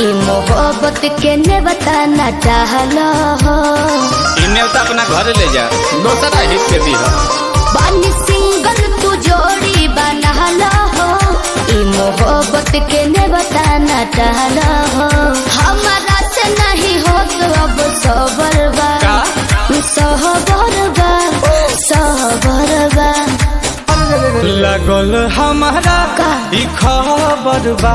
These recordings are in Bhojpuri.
ई मोहब्बत के ने बताना चाहला हो। इन्हें तो अपना घर ले जा, दूसरा हित के दी हो। बानी सिंगल तू जोड़ी बनाला हो। ई मोहब्बत के ने बताना चाहला हो। हमारा से नहीं हो तो अब सबरबा सहबरबा सहबरबा लगल हमारा ई खबर बा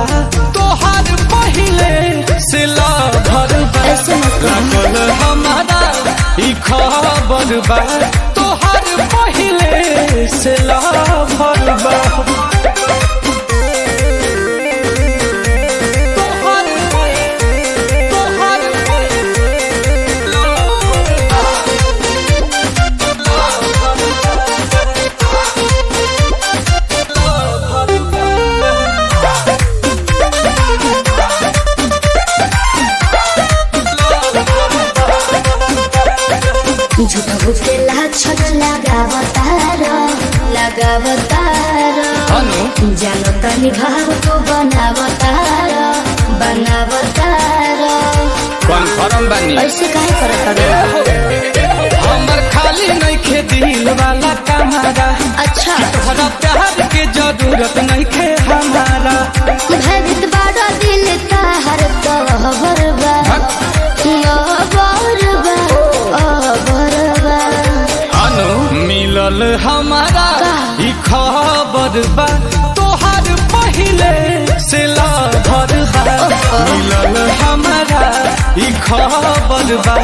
तोहार पहिले से लभर बा। लगल हमारा ई खबर बा तोहार पहिले से लभर बा। झूठा बुझेला छट लगावतारो जानो तनी भाव को बनावतारो कन्फर्म बानी ऐसे काहे करत रे? हमर खाली नहीं खे दिल वाला कमारा। अच्छा तोहरा प्यार के जरूरत नहीं खे हमारा। भगत बड़ा दिल का हर कहबरबा मिलल हमारा ई खबर बा तोहार पहिले से लभर बा। मिलल हमारा ई खबर बा